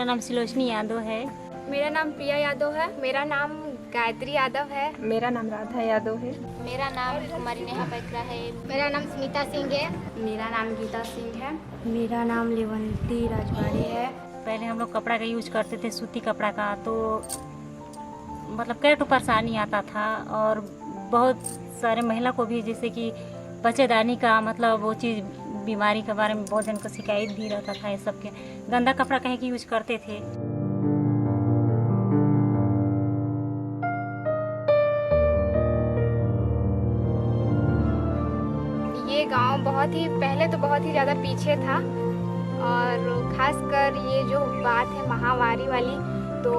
नाम सिलोचनी यादव है। मेरा नाम प्रिया यादव है। मेरा नाम गायत्री यादव है। मेरा नाम राधा यादव है। मेरा नाम कुमारी नेहा पैकरा है। मेरा नाम स्मिता सिंह है। मेरा नाम गीता सिंह है। मेरा नाम लेवंती राजवाड़ी है। पहले हम लोग कपड़ा का यूज करते थे, सूती कपड़ा का, तो मतलब कई परेशानी आता था और बहुत सारे महिला को भी जैसे कि बच्चेदानी का मतलब वो चीज़ बीमारी के बारे में बहुत जन को शिकायत भी रहता था। ये सब के गंदा कपड़ा कहीं की यूज करते थे। ये गांव बहुत ही पहले तो बहुत ही ज़्यादा पीछे था और ख़ासकर ये जो बात है महामारी वाली, तो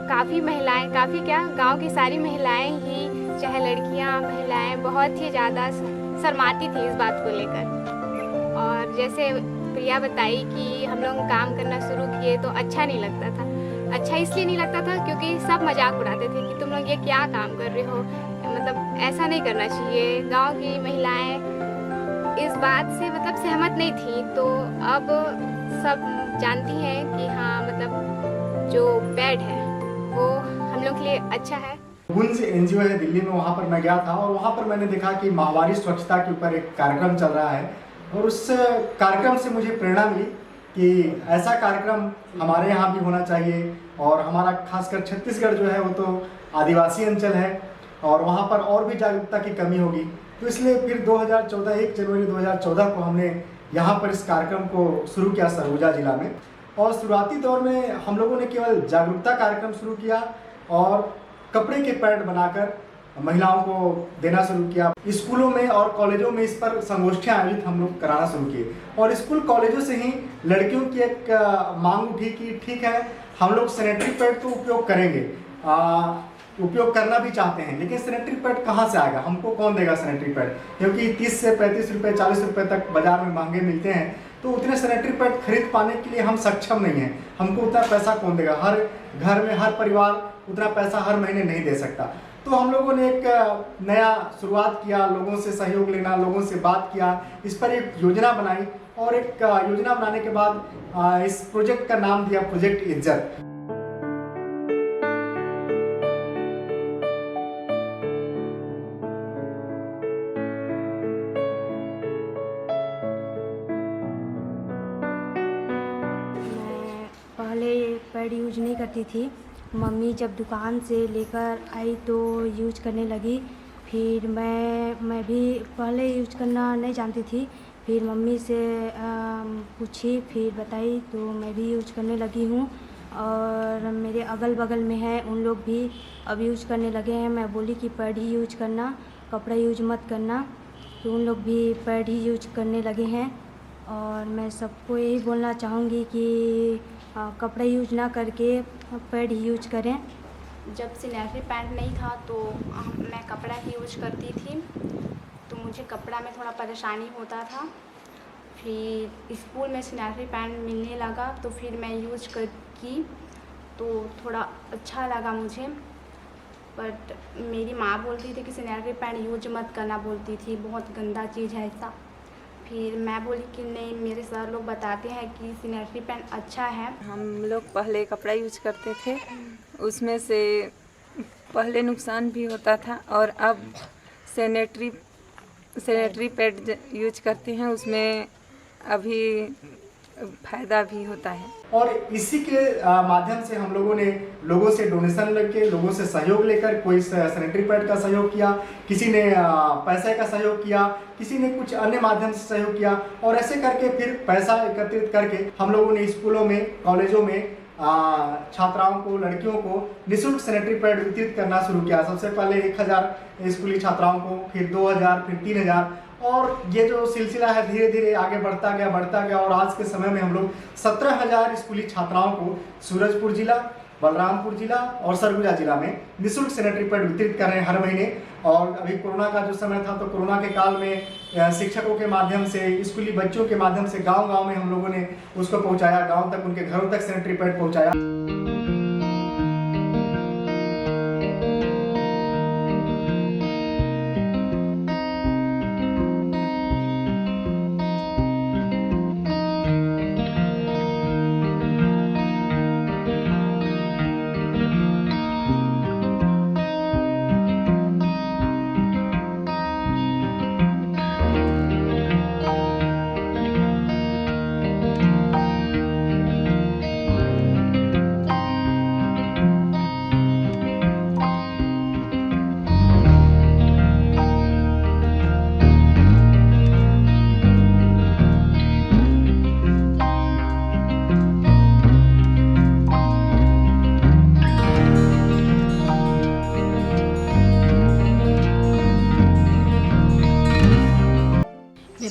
काफ़ी महिलाएं, काफ़ी क्या गांव की सारी महिलाएं ही, चाहे लड़कियां महिलाएं, बहुत ही ज़्यादा शर्माती थी इस बात को लेकर। और जैसे प्रिया बताई कि हम लोग काम करना शुरू किए तो अच्छा नहीं लगता था। अच्छा इसलिए नहीं लगता था क्योंकि सब मजाक उड़ाते थे कि तुम लोग ये क्या काम कर रहे हो, मतलब ऐसा नहीं करना चाहिए। गांव की महिलाएं इस बात से मतलब सहमत नहीं थी। तो अब सब जानती हैं कि हाँ मतलब जो बेड है वो हम लोग के लिए अच्छा है। गुंज एनजीओ है दिल्ली में, वहाँ पर मैं गया था और वहाँ पर मैंने देखा कि माहवारी स्वच्छता के ऊपर एक कार्यक्रम चल रहा है और उस कार्यक्रम से मुझे प्रेरणा मिली कि ऐसा कार्यक्रम हमारे यहाँ भी होना चाहिए। और हमारा खासकर छत्तीसगढ़ जो है वो तो आदिवासी अंचल है और वहाँ पर और भी जागरूकता की कमी होगी। तो इसलिए फिर 2014 1 जनवरी 2014 को हमने यहाँ पर इस कार्यक्रम को शुरू किया सरगुजा जिला में। और शुरुआती दौर में हम लोगों ने केवल जागरूकता कार्यक्रम शुरू किया और कपड़े के पैड बनाकर महिलाओं को देना शुरू किया। स्कूलों में और कॉलेजों में इस पर संगोष्ठियां आयोजित हम लोग कराना शुरू किए और स्कूल कॉलेजों से ही लड़कियों की एक मांग उठी कि ठीक है हम लोग सैनिटरी पैड तो उपयोग करेंगे, उपयोग करना भी चाहते हैं, लेकिन सैनिटरी पैड कहाँ से आएगा, हमको कौन देगा सैनिटरी पैड, क्योंकि 30 से 35 रुपये 40 रुपये तक बाजार में महंगे मिलते हैं। तो उतने सैनिटरी पैड खरीद पाने के लिए हम सक्षम नहीं हैं, हमको उतना पैसा कौन देगा, हर घर में हर परिवार उतना पैसा हर महीने नहीं दे सकता। तो हम लोगों ने एक नया शुरुआत किया, लोगों से सहयोग लेना, लोगों से बात किया, इस पर एक योजना बनाई और एक योजना बनाने के बाद इस प्रोजेक्ट का नाम दिया प्रोजेक्ट इज्जत। पहले पैड यूज नहीं करती थी। मम्मी जब दुकान से लेकर आई तो यूज करने लगी। फिर मैं भी पहले यूज करना नहीं जानती थी। फिर मम्मी से पूछी, फिर बताई तो मैं भी यूज करने लगी हूँ। और मेरे अगल बगल में है उन लोग भी अब यूज करने लगे हैं। मैं बोली कि पैड ही यूज करना, कपड़ा यूज मत करना, तो उन लोग भी पैड ही यूज करने लगे हैं। और मैं सबको यही बोलना चाहूँगी कि कपड़ा यूज ना करके पैड ही यूज करें। जब सैनिटरी पैड नहीं था तो मैं कपड़ा ही यूज करती थी, तो मुझे कपड़ा में थोड़ा परेशानी होता था। फिर स्कूल में सैनिटरी पैड मिलने लगा तो फिर मैं यूज की तो थोड़ा अच्छा लगा मुझे। बट मेरी माँ बोलती थी कि सैनिटरी पैड यूज मत करना, बोलती थी बहुत गंदा चीज़ है ऐसा। फिर मैं बोली कि नहीं, मेरे सर लोग बताते हैं कि सैनिटरी पैड अच्छा है। हम लोग पहले कपड़ा यूज करते थे, उसमें से पहले नुकसान भी होता था और अब सैनिटरी पैड यूज करते हैं, उसमें अभी फ़ायदा भी होता है। और इसी के माध्यम से हम लोगों ने लोगों से डोनेशन लेके, लोगों से सहयोग लेकर, कोई सैनिटरी पैड का सहयोग किया, किसी ने पैसे का सहयोग किया, किसी ने कुछ अन्य माध्यम से सहयोग किया और ऐसे करके फिर पैसा एकत्रित करके हम लोगों ने स्कूलों में, कॉलेजों में छात्राओं को, लड़कियों को निःशुल्क सैनिटरी पैड वितरित करना शुरू किया। सबसे पहले 1000 स्कूली छात्राओं को, फिर 2000, फिर 3000 और ये जो सिलसिला है धीरे धीरे आगे बढ़ता गया और आज के समय में हम लोग 17,000 स्कूली छात्राओं को सूरजपुर जिला, बलरामपुर जिला और सरगुजा जिला में निःशुल्क सैनिटरी पैड वितरित कर रहे हैं हर महीने। और अभी कोरोना का जो समय था तो कोरोना के काल में शिक्षकों के माध्यम से, स्कूली बच्चों के माध्यम से गांव-गांव में हम लोगों ने उसको पहुंचाया, गांव तक, उनके घरों तक सैनिटरी पैड पहुंचाया।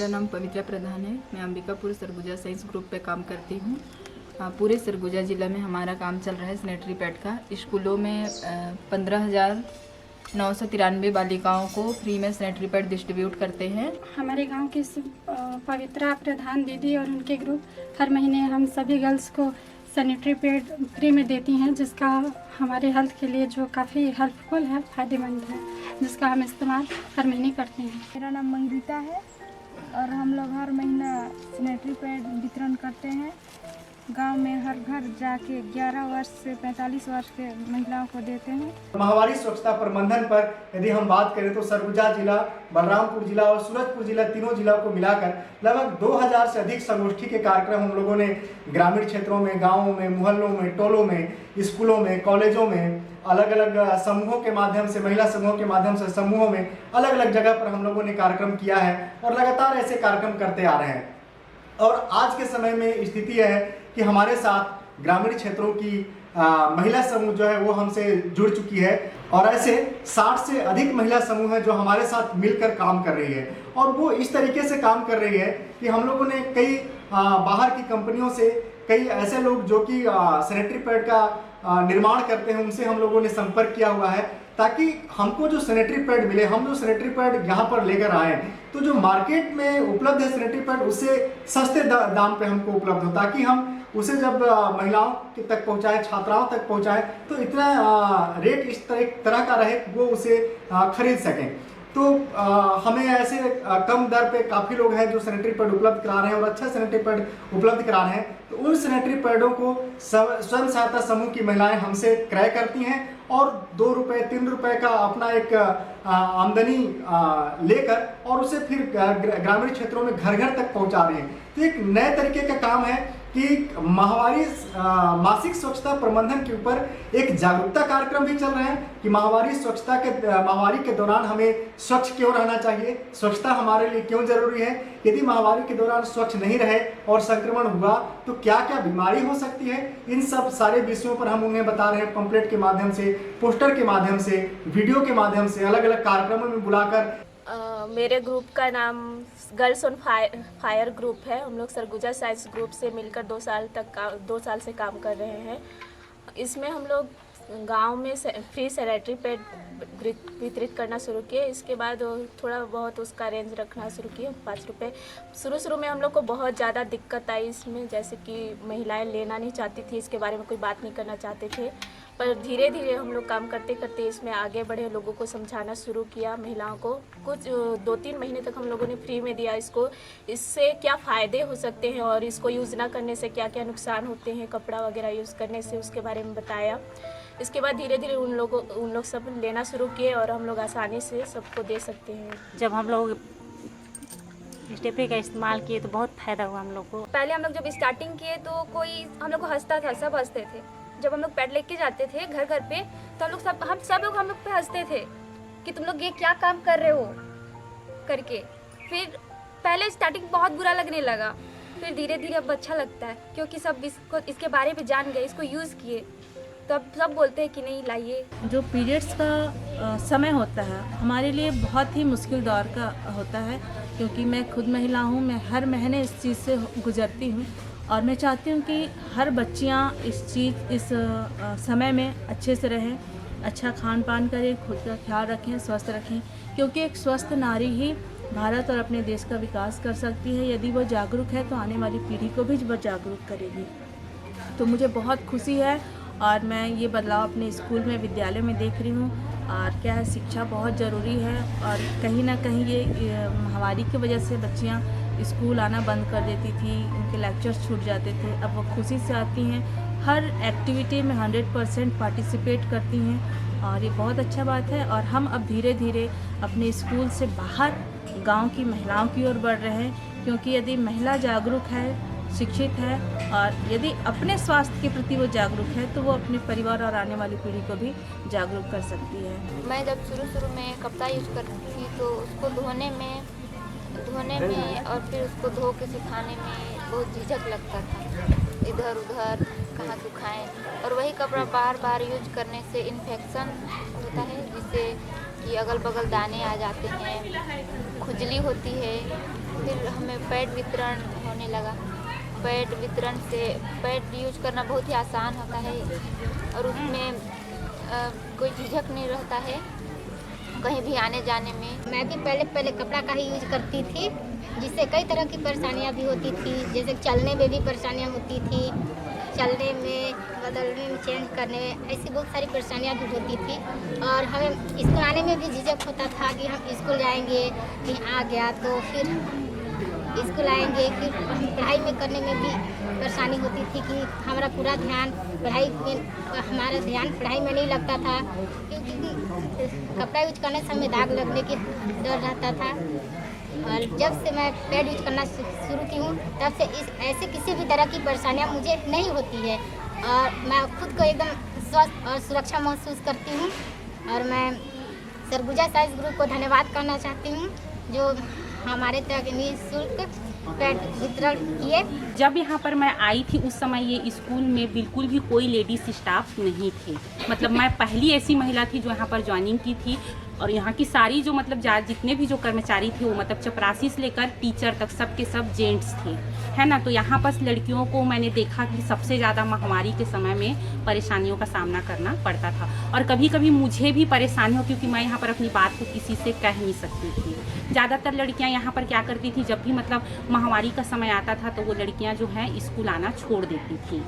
मेरा नाम पवित्रा प्रधान है। मैं अंबिकापुर सरगुजा साइंस ग्रुप पे काम करती हूँ। पूरे सरगुजा ज़िला में हमारा काम चल रहा है सैनिटरी पैड का। स्कूलों में 15,993 बालिकाओं को फ्री में सैनिटरी पैड डिस्ट्रीब्यूट करते हैं। हमारे गांव की पवित्रा प्रधान दीदी और उनके ग्रुप हर महीने हम सभी गर्ल्स को सैनिटरी पैड फ्री में देती हैं, जिसका हमारे हेल्थ के लिए जो काफ़ी हेल्पफुल है, फ़ायदेमंद है, जिसका हम इस्तेमाल हर महीने करते हैं। मेरा नाम मंगीता है और हम लोग हर महीना सैनिटरी पैड वितरण करते हैं। गांव में हर घर जाके 11 वर्ष से 45 वर्ष के महिलाओं को देते हैं। माहवारी स्वच्छता प्रबंधन पर यदि हम बात करें तो सरगुजा जिला, बलरामपुर जिला और सूरजपुर जिला, तीनों जिला को मिलाकर लगभग 2000 से अधिक संगोष्ठी के कार्यक्रम हम लोगों ने ग्रामीण क्षेत्रों में, गाँवों में, मोहल्लों में, टोलों में, स्कूलों में, कॉलेजों में, अलग अलग समूहों के माध्यम से, महिला समूहों के माध्यम से समूहों में अलग अलग जगह पर हम लोगों ने कार्यक्रम किया है और लगातार ऐसे कार्यक्रम करते आ रहे हैं। और आज के समय में स्थिति यह है कि हमारे साथ ग्रामीण क्षेत्रों की महिला समूह जो है वो हमसे जुड़ चुकी है और ऐसे 60 से अधिक महिला समूह है जो हमारे साथ मिलकर काम कर रही है। और वो इस तरीके से काम कर रही है कि हम लोगों ने कई बाहर की कंपनियों से कई ऐसे लोग जो कि सैनिटरी पैड का निर्माण करते हैं, उनसे हम लोगों ने संपर्क किया हुआ है ताकि हमको जो सैनिटरी पैड मिले, हम जो सैनिटरी पैड यहाँ पर लेकर आए तो जो मार्केट में उपलब्ध है सैनिटरी पैड उससे सस्ते दाम पे हमको उपलब्ध हो, ताकि हम उसे जब महिलाओं तक पहुँचाएं, छात्राओं तक पहुँचाएं तो इतना रेट इस तरह का रहे वो उसे खरीद सकें। तो हमें ऐसे कम दर पे काफ़ी लोग हैं जो सैनिटरी पैड उपलब्ध करा रहे हैं और अच्छा सैनिटरी पैड उपलब्ध करा रहे हैं। तो उन सैनिटरी पैडों को स्वयं सहायता समूह की महिलाएं हमसे क्रय करती हैं और 2 रुपये 3 रुपये का अपना एक आमदनी लेकर और उसे फिर ग्रामीण क्षेत्रों में घर घर तक पहुंचा रहे हैं। तो एक नए तरीके का काम है कि माहवारी मासिक स्वच्छता प्रबंधन के ऊपर एक जागरूकता कार्यक्रम भी चल रहे हैं कि माहवारी के दौरान हमें स्वच्छ क्यों रहना चाहिए, स्वच्छता हमारे लिए क्यों जरूरी है, यदि माहवारी के दौरान स्वच्छ नहीं रहे और संक्रमण हुआ तो क्या क्या बीमारी हो सकती है। इन सब सारे विषयों पर हम उन्हें बता रहे हैं पंपलेट के माध्यम से, पोस्टर के माध्यम से, वीडियो के माध्यम से, अलग अलग कार्यक्रमों में बुलाकर। मेरे ग्रुप का नाम गर्ल्स ऑन फायर ग्रुप है। हम लोग सरगुजा साइंस ग्रुप से मिलकर 2 साल से काम कर रहे हैं। इसमें हम लोग गांव में फ्री सैनिटरी पैड वितरित करना शुरू किए। इसके बाद थोड़ा बहुत उसका रेंज रखना शुरू किए, 5 रुपये। शुरू में हम लोग को बहुत ज़्यादा दिक्कत आई इसमें, जैसे कि महिलाएं लेना नहीं चाहती थी, इसके बारे में कोई बात नहीं करना चाहते थे। पर धीरे धीरे हम लोग काम करते करते इसमें आगे बढ़े, लोगों को समझाना शुरू किया। महिलाओं को कुछ 2-3 महीने तक हम लोगों ने फ्री में दिया इसको, इससे क्या फ़ायदे हो सकते हैं और इसको यूज़ ना करने से क्या क्या नुकसान होते हैं, कपड़ा वगैरह यूज़ करने से, उसके बारे में बताया। इसके बाद धीरे धीरे उन लोग सब लेना शुरू किए और हम लोग आसानी से सबको दे सकते हैं। जब हम लोग स्टेपरी का इस्तेमाल किए तो बहुत फ़ायदा हुआ हम लोग को। पहले हम लोग जब स्टार्टिंग किए तो कोई हम लोग को हंसता था, सब हंसते थे। जब हम लोग पैड लेके जाते थे घर घर पे तो हम लोग पे हंसते थे कि तुम लोग ये क्या काम कर रहे हो करके। फिर पहले स्टार्टिंग बहुत बुरा लगने लगा, फिर धीरे धीरे अब अच्छा लगता है क्योंकि सब इसके बारे में जान गए, इसको यूज़ किए, तो अब सब बोलते हैं कि नहीं लाइए। जो पीरियड्स का समय होता है हमारे लिए बहुत ही मुश्किल दौर का होता है, क्योंकि मैं खुद महिला हूँ, मैं हर महीने इस चीज़ से गुजरती हूँ और मैं चाहती हूँ कि हर बच्चियाँ इस समय में अच्छे से रहें, अच्छा खान पान करें, खुद का ख्याल रखें, स्वस्थ रखें, क्योंकि एक स्वस्थ नारी ही भारत और अपने देश का विकास कर सकती है। यदि वो जागरूक है तो आने वाली पीढ़ी को भी वो जागरूक करेगी। तो मुझे बहुत खुशी है और मैं ये बदलाव अपने स्कूल में, विद्यालय में देख रही हूँ। और क्या है, शिक्षा बहुत ज़रूरी है और कहीं ना कहीं ये महामारी की वजह से बच्चियाँ स्कूल आना बंद कर देती थी, उनके लेक्चर्स छूट जाते थे। अब वो खुशी से आती हैं, हर एक्टिविटी में 100% पार्टिसिपेट करती हैं और ये बहुत अच्छा बात है। और हम अब धीरे धीरे अपने स्कूल से बाहर गांव की महिलाओं की ओर बढ़ रहे हैं, क्योंकि यदि महिला जागरूक है, शिक्षित है और यदि अपने स्वास्थ्य के प्रति वो जागरूक है तो वो अपने परिवार और आने वाली पीढ़ी को भी जागरूक कर सकती है। मैं जब शुरू में कपड़ा यूज़ करती थी तो उसको धोने में और फिर उसको धो के सुखाने में बहुत झिझक लगता था, इधर उधर कहाँ सुखाएं। और वही कपड़ा बार बार यूज करने से इन्फेक्शन होता है, जिससे कि अगल बगल दाने आ जाते हैं, खुजली होती है। फिर हमें पैड वितरण होने लगा। पैड वितरण से पैड यूज करना बहुत ही आसान होता है और उसमें कोई झिझक नहीं रहता है कहीं भी आने जाने में। मैं भी पहले कपड़ा का ही यूज करती थी, जिससे कई तरह की परेशानियां भी होती थी। जैसे चलने में भी परेशानियां होती थी, चलने में, बदलने में, चेंज करने में, ऐसी बहुत सारी परेशानियां भी होती थी। और हमें स्कूल आने में भी झिझक होता था कि हम स्कूल जाएंगे, कहीं आ गया तो फिर स्कूल आएंगे, फिर पढ़ाई में करने में भी परेशानी होती थी कि हमारा पूरा ध्यान पढ़ाई में, हमारा ध्यान पढ़ाई में नहीं लगता था, क्योंकि कपड़ा यूज करने से हमें दाग लगने की डर रहता था। और जब से मैं पैड यूज करना शुरू की हूँ, तब से ऐसे किसी भी तरह की परेशानियाँ मुझे नहीं होती है और मैं खुद को एकदम स्वस्थ और सुरक्षा महसूस करती हूँ। और मैं सरगुजा साइंस ग्रुप को धन्यवाद करना चाहती हूँ, जो हमारे तक निःशुल्क पैड वितरण किए। जब यहाँ पर मैं आई थी उस समय ये स्कूल में बिल्कुल भी कोई लेडीज़ स्टाफ नहीं थे। मतलब मैं पहली ऐसी महिला थी जो यहाँ पर ज्वाइनिंग की थी और यहाँ की सारी जो मतलब जितने भी जो कर्मचारी थे वो मतलब चपरासी से लेकर टीचर तक सब के सब जेंट्स थे, है ना। तो यहाँ पर लड़कियों को मैंने देखा कि सबसे ज़्यादा महामारी के समय में परेशानियों का सामना करना पड़ता था और कभी कभी मुझे भी परेशानी हो, क्योंकि मैं यहाँ पर अपनी बात को किसी से कह नहीं सकती थी। ज़्यादातर लड़कियाँ यहाँ पर क्या करती थी, जब भी मतलब महामारी का समय आता था तो वो लड़कियाँ जो हैं स्कूल आना छोड़ देती थी।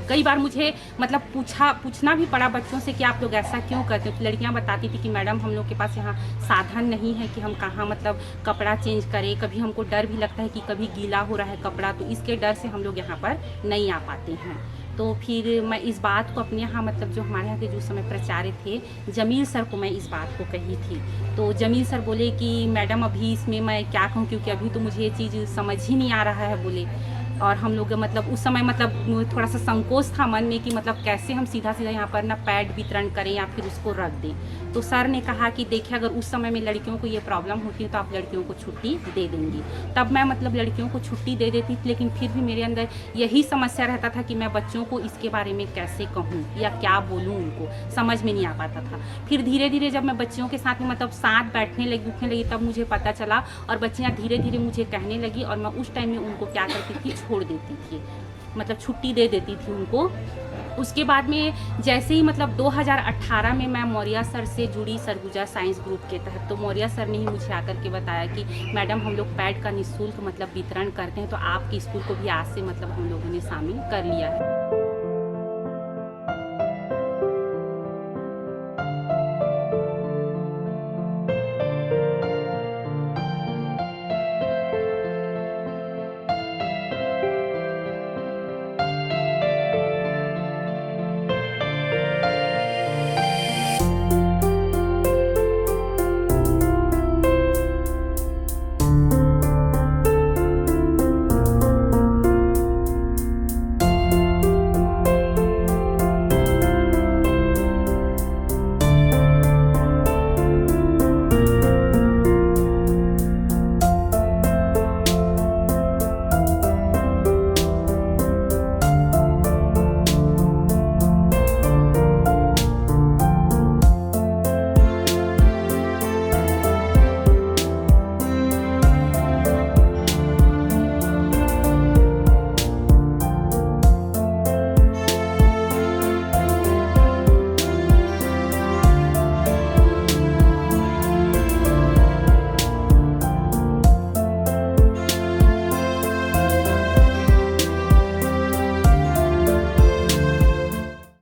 कई बार मुझे मतलब पूछना भी पड़ा बच्चों से कि आप लोग ऐसा क्यों करते हो। तो लड़कियां बताती थी कि मैडम हम लोग के पास यहाँ साधन नहीं है कि हम कहाँ मतलब कपड़ा चेंज करें। कभी हमको डर भी लगता है कि कभी गीला हो रहा है कपड़ा, तो इसके डर से हम लोग यहाँ पर नहीं आ पाते हैं। तो फिर मैं इस बात को अपने यहाँ मतलब जो हमारे यहाँ के जो समय प्राचार्य थे जमील सर को मैं इस बात को कही थी। तो जमील सर बोले कि मैडम अभी इसमें मैं क्या कहूँ, क्योंकि अभी तो मुझे ये चीज़ समझ ही नहीं आ रहा है बोले। और हम लोग मतलब उस समय मतलब थोड़ा सा संकोच था मन में कि मतलब कैसे हम सीधा यहाँ पर ना पैड वितरण करें या फिर उसको रख दें। तो सर ने कहा कि देखिए अगर उस समय में लड़कियों को ये प्रॉब्लम होती है तो आप लड़कियों को छुट्टी दे देंगी। तब मैं मतलब लड़कियों को छुट्टी दे देती थी, लेकिन फिर भी मेरे अंदर यही समस्या रहता था कि मैं बच्चों को इसके बारे में कैसे कहूँ या क्या बोलूँ, उनको समझ में नहीं आ पाता था। फिर धीरे धीरे जब मैं बच्चियों के साथ में मतलब साथ बैठने लगी उठने लगी तब मुझे पता चला और बच्चियाँ धीरे धीरे मुझे कहने लगी और मैं उस टाइम में उनको क्या करती थी, छोड़ देती थी, मतलब छुट्टी दे देती थी उनको। उसके बाद में जैसे ही मतलब 2018 में मैं मौर्या सर से जुड़ी सरगुजा साइंस ग्रुप के तहत, तो मौर्या सर ने ही मुझे आकर के बताया कि मैडम हम लोग पैड का निःशुल्क मतलब वितरण करते हैं, तो आपके स्कूल को भी आज से मतलब हम लोगों ने शामिल कर लिया है।